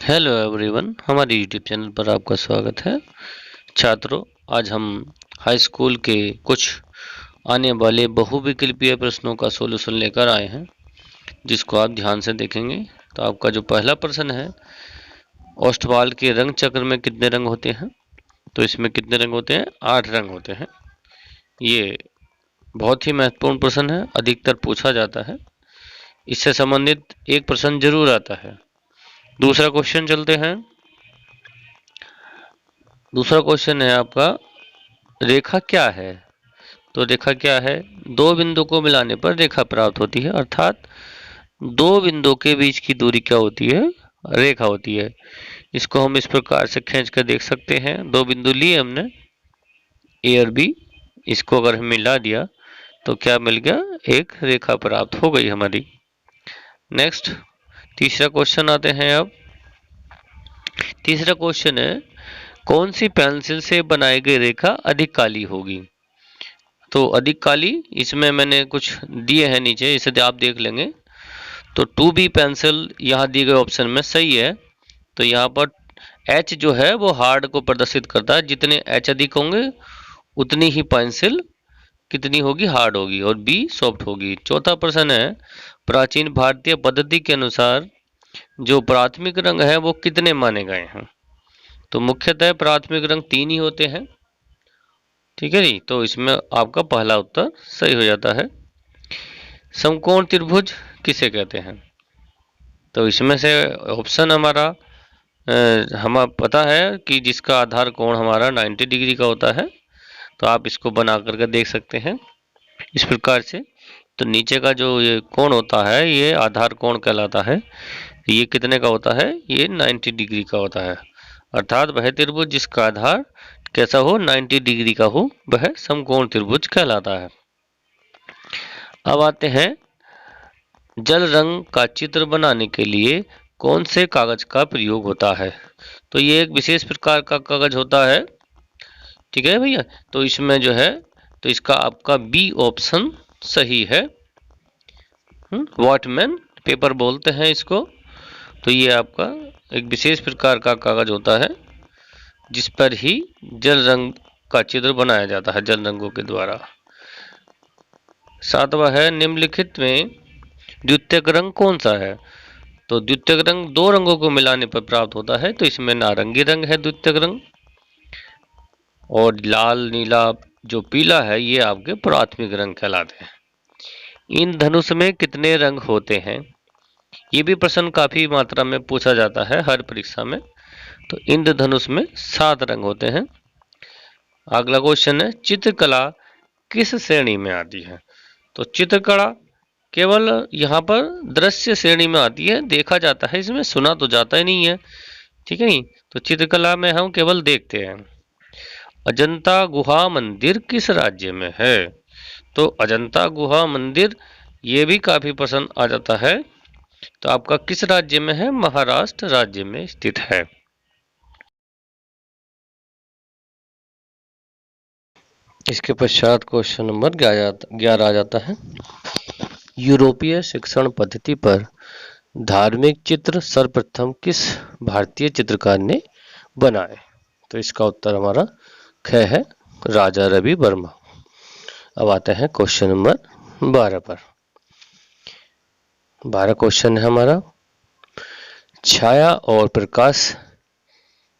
Hello everyone, हमारे YouTube channel पर आपका स्वागत है। छात्रों, आज हम हाई स्कूल के कुछ आने वाले बहुविकल्पीय प्रश्नों का सॉल्यूशन लेकर आए हैं, जिसको आप ध्यान से देखेंगे। तो आपका जो पहला प्रश्न है, ओस्टवाल्ड के रंग चक्र में कितने रंग होते हैं? तो इसमें कितने रंग होते हैं? 8 रंग होते हैं। ये बहुत ही महत्वपूर्ण प्रश्न है, अधिकतर पूछा जाता है। इससे संबंधित एक प्रश्न जरूर आता है। दूसरा क्वेश्चन चलते हैं। दूसरा क्वेश्चन है आपका, रेखा क्या है? तो रेखा क्या है? दो बिंदु को मिलाने पर रेखा प्राप्त होती है, अर्थात दो बिंदु के बीच की दूरी क्या होती है? रेखा होती है। इसको हम इस प्रकार से खींच कर देख सकते हैं। दो बिंदु लिए हमने, ए और बी। इसको अगर हम मिला दिया तो क्या मिल गया? एक रेखा प्राप्त हो गई हमारी। नेक्स्ट, तीसरा क्वेश्चन आते हैं अब। तीसरा क्वेश्चन है, कौन सी पेंसिल से बनाई गई रेखा अधिक काली होगी? तो अधिक काली, इसमें मैंने कुछ दिए हैं नीचे, इसे आप देख लेंगे। तो 2B पेंसिल यहाँ दिए गए ऑप्शन में सही है। तो यहाँ पर H जो है वो हार्ड को प्रदर्शित करता है। जितने H अधिक होंगे उतनी ही पेंसिल कितनी होगी? हार्ड होगी, और B सॉफ्ट होगी। चौथा प्रश्न है, प्राचीन भारतीय पद्धति के अनुसार जो प्राथमिक रंग है वो कितने माने गए हैं? तो मुख्यतः प्राथमिक रंग 3 ही होते हैं। ठीक है जी, तो इसमें आपका पहला उत्तर सही हो जाता है। समकोण त्रिभुज किसे कहते हैं? तो इसमें से ऑप्शन हमारा हमें पता है कि जिसका आधार कोण हमारा 90 डिग्री का होता है। तो आप इसको बना करके देख सकते हैं इस प्रकार से। तो नीचे का जो ये कोण होता है ये आधार कोण कहलाता है। ये कितने का होता है? ये 90 डिग्री का होता है। अर्थात वह त्रिभुज जिसका आधार कैसा हो? 90 डिग्री का हो, वह समकोण त्रिभुज कहलाता है। अब आते हैं, जल रंग का चित्र बनाने के लिए कौन से कागज का प्रयोग होता है? तो ये एक विशेष प्रकार का कागज होता है। ठीक है भैया, तो इसमें जो है, तो इसका आपका बी ऑप्शन सही है। वॉटमैन पेपर बोलते हैं इसको। तो ये आपका एक विशेष प्रकार का कागज होता है जिस पर ही जल रंग का चित्र बनाया जाता है, जल रंगों के द्वारा। सातवां है, निम्नलिखित में द्वितीयक रंग कौन सा है? तो द्वितीयक रंग दो रंगों को मिलाने पर प्राप्त होता है। तो इसमें नारंगी रंग है द्वितीयक रंग, और लाल नीला जो पीला है ये आपके प्राथमिक रंग कहलाते हैं। इंद्रधनुष में कितने रंग होते हैं? ये भी प्रश्न काफी मात्रा में पूछा जाता है हर परीक्षा में। तो इंद्रधनुष में 7 रंग होते हैं। अगला क्वेश्चन है, चित्रकला किस श्रेणी में आती है? तो चित्रकला केवल यहाँ पर दृश्य श्रेणी में आती है, देखा जाता है इसमें, सुना तो जाता ही नहीं है। ठीक है नहीं, तो चित्रकला में हम केवल देखते हैं। अजंता गुहा मंदिर किस राज्य में है? तो अजंता गुहा मंदिर ये भी काफी पसंद आ जाता है। तो आपका किस राज्य में है? महाराष्ट्र राज्य में स्थित है। इसके पश्चात क्वेश्चन नंबर 11 आ जाता है। यूरोपीय शिक्षण पद्धति पर धार्मिक चित्र सर्वप्रथम किस भारतीय चित्रकार ने बनाए? तो इसका उत्तर हमारा ख है, राजा रवि वर्मा। अब आते हैं क्वेश्चन नंबर 12 पर। 12 क्वेश्चन है हमारा, छाया और प्रकाश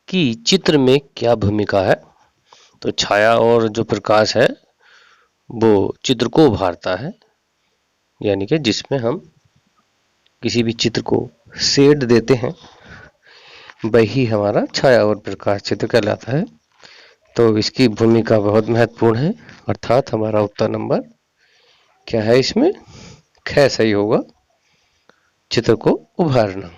की चित्र में क्या भूमिका है? तो छाया और जो प्रकाश है वो चित्र को उभारता है, यानी कि जिसमें हम किसी भी चित्र को शेड देते हैं वही हमारा छाया और प्रकाश चित्र कहलाता है। तो इसकी भूमिका बहुत महत्वपूर्ण है, अर्थात हमारा उत्तर नंबर क्या है? इसमें ख सही होगा, चित्र को उभारना।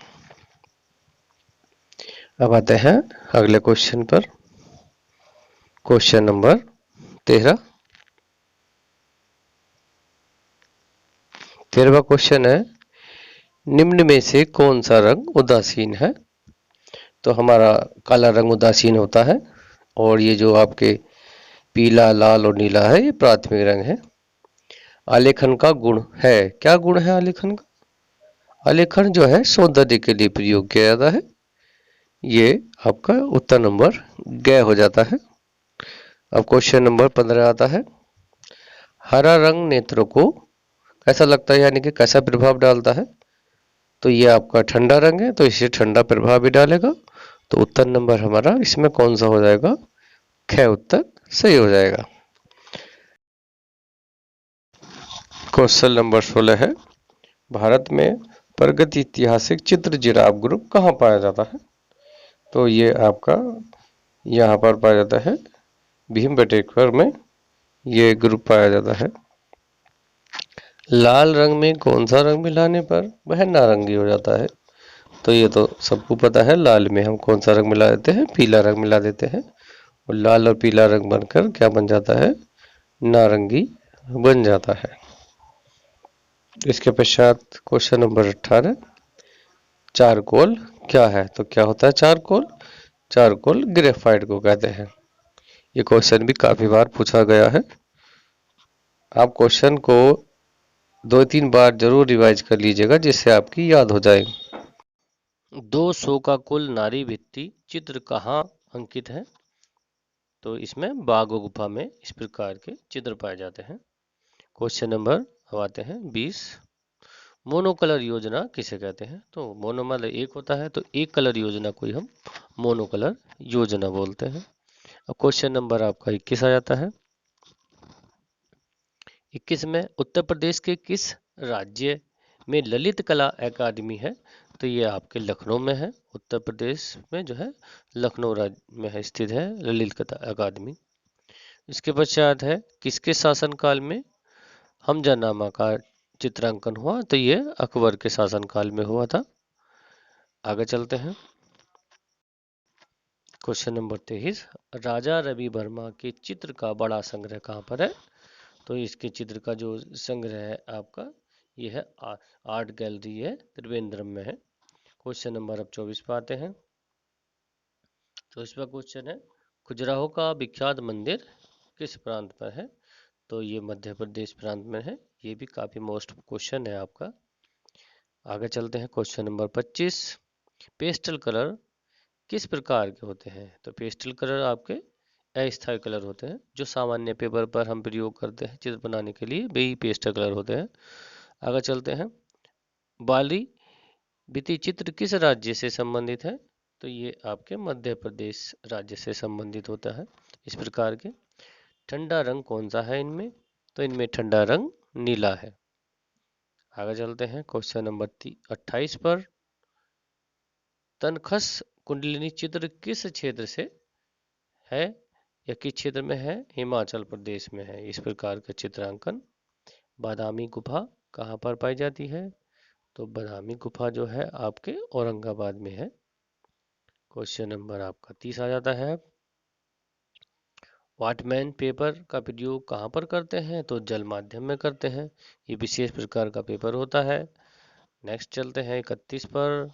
अब आते हैं अगले क्वेश्चन पर, क्वेश्चन नंबर 13। 13वां क्वेश्चन है, निम्न में से कौन सा रंग उदासीन है? तो हमारा काला रंग उदासीन होता है, और ये जो आपके पीला, लाल और नीला है ये प्राथमिक रंग है। आलेखन का गुण है, क्या गुण है आलेखन का? आलेखन जो है सौंदर्य के लिए प्रयोग किया जाता है। ये आपका उत्तर नंबर ग हो जाता है। अब क्वेश्चन नंबर 15 आता है, हरा रंग नेत्रों को कैसा लगता है, यानी कि कैसा प्रभाव डालता है। तो ये आपका ठंडा रंग है, तो इसे ठंडा प्रभाव भी डालेगा। तो उत्तर नंबर हमारा इसमें कौन सा हो जाएगा, ख उत्तर सही हो जाएगा। क्वेश्चन नंबर 16 है, भारत में प्रागैतिहासिक चित्र जिराफ ग्रुप कहाँ पाया जाता है। तो ये आपका यहाँ पर पाया जाता है भीमबेटकर में, ये ग्रुप पाया जाता है। लाल रंग में कौन सा रंग मिलाने पर वह नारंगी हो जाता है। तो ये तो सबको पता है, लाल में हम कौन सा रंग मिला देते हैं, पीला रंग मिला देते हैं, और लाल और पीला रंग बनकर क्या बन जाता है, नारंगी बन जाता है। इसके पश्चात क्वेश्चन नंबर 18, चारकोल क्या है। तो क्या होता है चारकोल, चारकोल ग्रेफाइट को कहते हैं। ये क्वेश्चन भी काफी बार पूछा गया है। आप क्वेश्चन को 2-3 बार जरूर रिवाइज कर लीजिएगा जिससे आपकी याद हो जाए। 200 का कुल नारी भित्ति चित्र कहाँ अंकित है। तो इसमें बाघ गुफा में इस प्रकार के चित्र पाए जाते हैं। क्वेश्चन नंबर अब आते हैं 20, मोनो कलर योजना किसे कहते हैं। तो मोनो मतलब एक होता है, तो एक कलर योजना को ही हम मोनो कलर योजना बोलते हैं। अब क्वेश्चन नंबर आपका 21 आ जाता है। 21 में उत्तर प्रदेश के किस राज्य में ललित कला अकादमी है। तो ये आपके लखनऊ में है, उत्तर प्रदेश में जो है लखनऊ राज्य में है स्थित है ललित कला अकादमी। इसके पश्चात है, किसके शासनकाल में हमजानामा का चित्रांकन हुआ। तो ये अकबर के शासनकाल में हुआ था। आगे चलते हैं। क्वेश्चन नंबर 23, राजा रवि वर्मा के चित्र का बड़ा संग्रह कहाँ पर है। तो इसके चित्र का जो संग्रह है आपका, ये है आर्ट गैलरी है त्रिवेंद्रम में है। क्वेश्चन नंबर अब 24 पे आते हैं। 24वां क्वेश्चन है, खजुराहो का विख्यात मंदिर किस प्रांत पर है। तो ये मध्य प्रदेश प्रांत में है। ये भी काफी मोस्ट क्वेश्चन है आपका। आगे चलते हैं। क्वेश्चन नंबर 25, पेस्टल कलर किस प्रकार के होते हैं। तो पेस्टल कलर आपके अस्थायी कलर होते हैं, जो सामान्य पेपर पर हम प्रयोग करते हैं चित्र बनाने के लिए, वही पेस्टल कलर होते हैं। आगे चलते हैं। बाली भित्ति चित्र किस राज्य से संबंधित है। तो ये आपके मध्य प्रदेश राज्य से संबंधित होता है। इस प्रकार के ठंडा रंग कौन सा है इनमें। तो इनमें ठंडा रंग नीला है। आगे चलते हैं। क्वेश्चन नंबर 28 पर, तनखस कुंडलिनी चित्र किस क्षेत्र से है या किस क्षेत्र में है। हिमाचल प्रदेश में है। इस प्रकार का चित्रांकन। बादामी गुफा कहाँ पर पाई जाती है। तो बादामी गुफा जो है आपके औरंगाबाद में है। क्वेश्चन नंबर आपका 30 आ जाता है। वाटमैन पेपर का प्रयोग कहाँ पर करते हैं। तो जल माध्यम में करते हैं। ये विशेष प्रकार का पेपर होता है। नेक्स्ट चलते हैं 31 पर।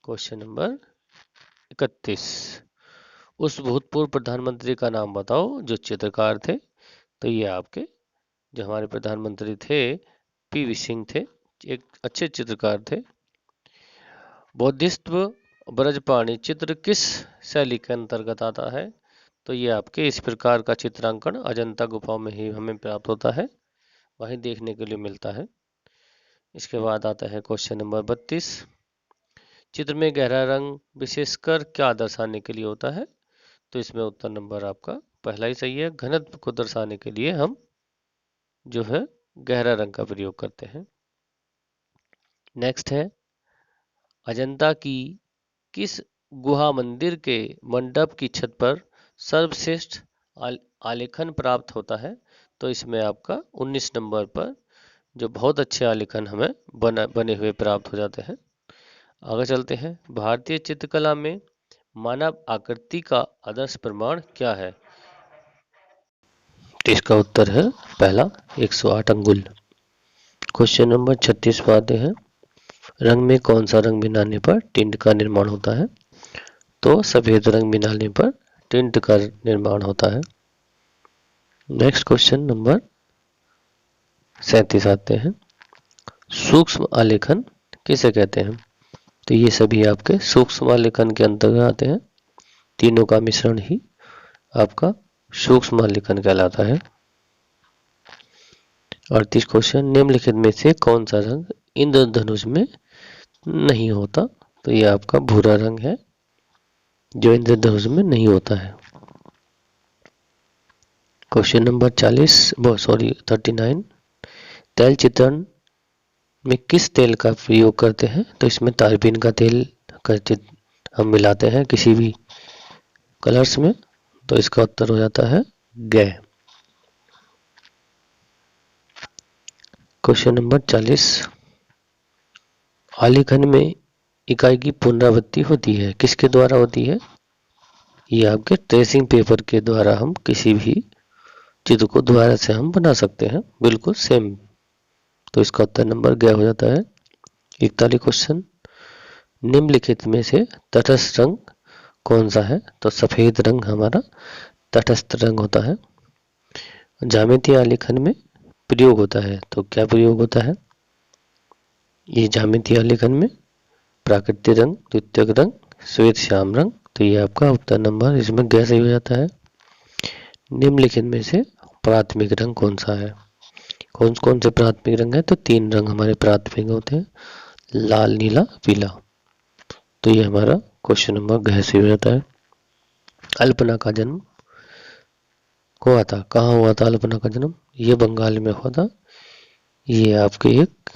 क्वेश्चन नंबर 31, उस भूतपूर्व प्रधानमंत्री का नाम बताओ जो चित्रकार थे। तो ये आपके जो हमारे प्रधानमंत्री थे पीवी सिंह थे, एक अच्छे चित्रकार थे। बौद्धिस्त्व ब्रजपाणी चित्र किस शैली के अंतर्गत आता है। तो ये आपके इस प्रकार का चित्रांकन अजंता गुफाओं में ही हमें प्राप्त होता है, वहीं देखने के लिए मिलता है। इसके बाद आता है क्वेश्चन नंबर 32, चित्र में गहरा रंग विशेषकर क्या दर्शाने के लिए होता है। तो इसमें उत्तर नंबर आपका पहला ही सही है। घनत्व को दर्शाने के लिए हम जो है गहरा रंग का प्रयोग करते हैं। नेक्स्ट है, अजंता की किस गुहा मंदिर के मंडप की छत पर सर्वश्रेष्ठ आलेखन प्राप्त होता है। तो इसमें आपका 19 नंबर पर जो बहुत अच्छे आलेखन हमें बने हुए प्राप्त हो जाते हैं। आगे चलते हैं। भारतीय चित्रकला में मानव आकृति का आदर्श प्रमाण क्या है। इसका उत्तर है पहला 108 अंगुल। क्वेश्चन नंबर 36 पर आते हैं। रंग में कौन सा रंग मिलाने पर टिंट का निर्माण होता है। तो सफेद रंग मिलाने पर टिंट का निर्माण होता है। नेक्स्ट क्वेश्चन नंबर 37 आते हैं। सूक्ष्म आलेखन किसे कहते हैं। तो ये सभी आपके सूक्ष्म आलेखन के अंतर्गत आते हैं। तीनों का मिश्रण ही आपका सूक्ष्म आलेखन कहलाता है। 38 क्वेश्चन, निम्नलिखित में से कौन सा रंग इंद्रधनुष में नहीं होता? तो ये आपका भूरा रंग है जो इंद्रधनुष में नहीं होता है। क्वेश्चन नंबर 39, तेल चित्रण में किस तेल का प्रयोग करते हैं? तो इसमें तारपीन का तेल हम मिलाते हैं किसी भी कलर्स में, तो इसका उत्तर हो जाता है ग। क्वेश्चन नंबर 40, आलेखन में इकाई की पुनरावृत्ति होती है, किसके द्वारा होती है? ये आपके ट्रेसिंग पेपर के द्वारा हम किसी भी चित्र को दोबारा से हम बना सकते हैं, बिल्कुल सेम। तो इसका उत्तर नंबर ग हो जाता है। 41 क्वेश्चन, निम्नलिखित में से तटस्थ रंग कौन सा है? तो सफेद रंग हमारा तटस्थ रंग होता है। ज्यामितीय आलेखन में प्रयोग होता है, तो क्या प्रयोग होता है? ये ज्यामितीय आलेखन में प्राकृतिक रंग, द्वितीयक रंग, श्वेत श्याम रंग, तो ये आपका उत्तर नंबर इसमें ग सही हो जाता है। निम्नलिखित में से प्राथमिक रंग कौन सा है? कौन कौन से प्राथमिक रंग है? तो 3 रंग हमारे प्राथमिक होते हैं, लाल, नीला, पीला। तो ये हमारा क्वेश्चन नंबर ग सही हो जाता है। अल्पना का जन्म हुआ था, कहाँ हुआ था अल्पना का जन्म? ये बंगाल में हुआ था। ये आपके एक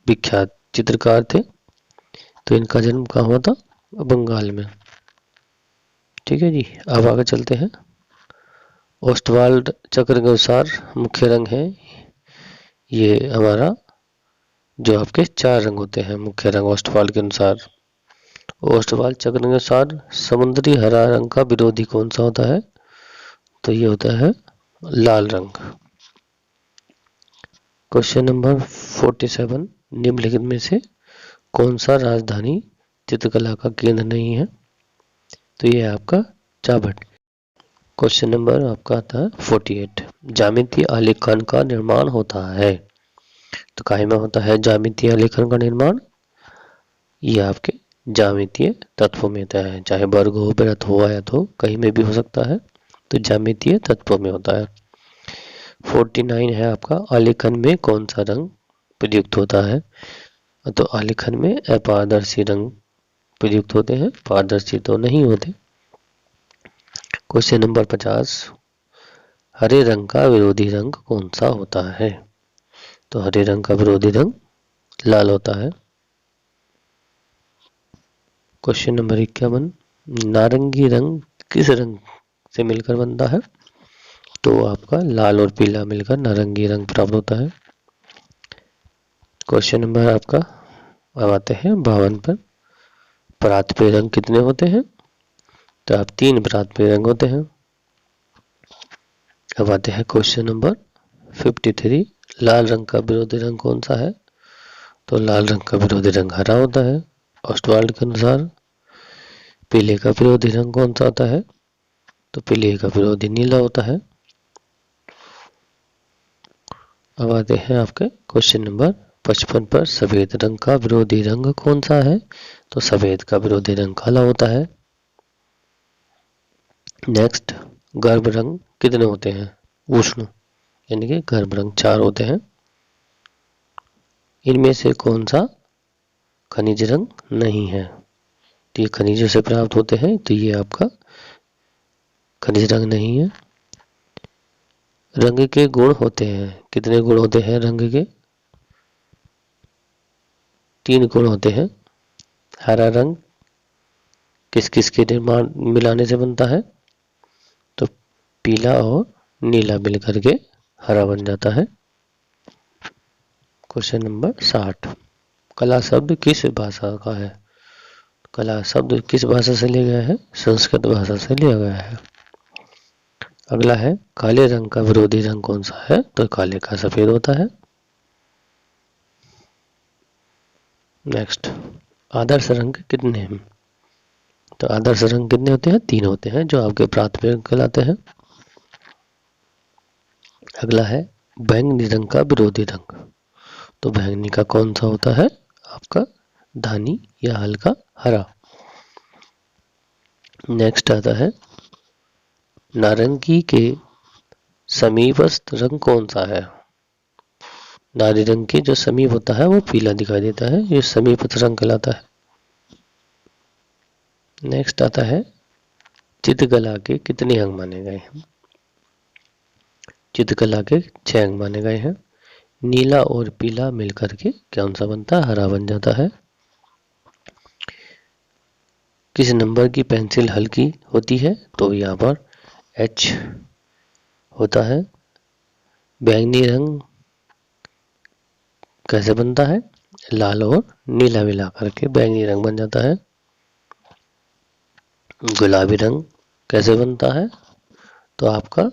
विख्यात चित्रकार थे, तो इनका जन्म कहाँ हुआ था? बंगाल में। ठीक है जी, अब आगे चलते हैं। ओस्टवाल्ड चक्र के अनुसार मुख्य रंग है, ये हमारा जो आपके 4 रंग होते हैं मुख्य रंग ओस्टवाल्ड के अनुसार। ओस्टवाल्ड चक्र के अनुसार समुद्री हरा रंग का विरोधी कौन सा होता है? तो ये होता है लाल रंग। क्वेश्चन नंबर 47, निम्नलिखित में से कौन सा राजधानी चित्रकला का केंद्र नहीं है? तो ये आपका चाबट। क्वेश्चन नंबर आपका आता है 48, ज्यामितीय आलेखन का निर्माण होता है, तो काहे में होता है ज्यामितीय आलेखन का निर्माण? ये आपके ज्यामितीय तत्वों में होता है, चाहे वर्ग हो, वृत्त हो, आयत हो, कहीं में भी हो सकता है, तो ज्यामितीय तत्वों में होता है। 49 है आपका, आलेखन में कौन सा रंग प्रयुक्त होता है? तो आलेखन में अपारदर्शी रंग प्रयुक्त होते हैं, पारदर्शी तो नहीं होते। क्वेश्चन नंबर 50, हरे रंग का विरोधी रंग कौन सा होता है? तो हरे रंग का विरोधी रंग लाल होता है। क्वेश्चन नंबर 51, नारंगी रंग किस रंग से मिलकर बनता है? तो आपका लाल और पीला मिलकर नारंगी रंग प्राप्त होता है। क्वेश्चन नंबर आपका अब आते हैं 52 पर, प्राथमिक रंग कितने होते हैं? तो आप 3 प्राथमिक रंग होते हैं। अब आते हैं क्वेश्चन नंबर 53, लाल रंग का विरोधी रंग कौन सा है? तो लाल रंग का विरोधी रंग हरा होता है ओस्टवाल्ड के अनुसार। पीले का विरोधी रंग कौन सा होता है? तो पीले का विरोधी नीला होता है। अब आते हैं आपके क्वेश्चन नंबर 55 पर, सफेद रंग का विरोधी रंग कौन सा है? तो सफेद का विरोधी रंग काला होता है। नेक्स्ट, गर्भ रंग कितने होते हैं? उष्ण, यानी कि गर्भ रंग 4 होते हैं। इनमें से कौन सा खनिज रंग नहीं है? तो ये खनिजों से प्राप्त होते हैं, तो ये आपका खनिज रंग नहीं है। रंग के गुण होते हैं, कितने गुण होते हैं रंग के? 3 गुण होते हैं। हरा रंग किस किस के निर्माण मिलाने से बनता है? तो पीला और नीला मिलकर के हरा बन जाता है। क्वेश्चन नंबर 60, कला शब्द किस भाषा का है? कला शब्द किस भाषा से लिया गया है? संस्कृत भाषा से लिया गया है। अगला है, काले रंग का विरोधी रंग कौन सा है? तो काले का सफेद होता है। नेक्स्ट, आदर्श रंग कितने हैं? तो आदर्श रंग कितने होते हैं? 3 होते हैं, जो आपके प्राथमिक कहलाते हैं। अगला है, बैंगनी रंग का विरोधी रंग, तो बैंगनी का कौन सा होता है? आपका धानी या हल्का हरा। नेक्स्ट आता है नारंगी के समीपस्थ रंग कौन सा है। नारी रंग के जो समीप होता है वो पीला दिखाई देता है, ये समीपस्थ रंग कहलाता है। नेक्स्ट आता है चित्रकला के कितने अंग माने गए हैं। चित्रकला के 6 अंग माने गए हैं। नीला और पीला मिलकर के कौन सा बनता है, हरा बन जाता है। किस नंबर की पेंसिल हल्की होती है, तो यहाँ पर H होता है। बैंगनी रंग कैसे बनता है, लाल और नीला मिला करके बैंगनी रंग बन जाता है। गुलाबी रंग कैसे बनता है, तो आपका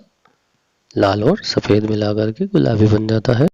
लाल और सफेद मिला करके गुलाबी बन जाता है।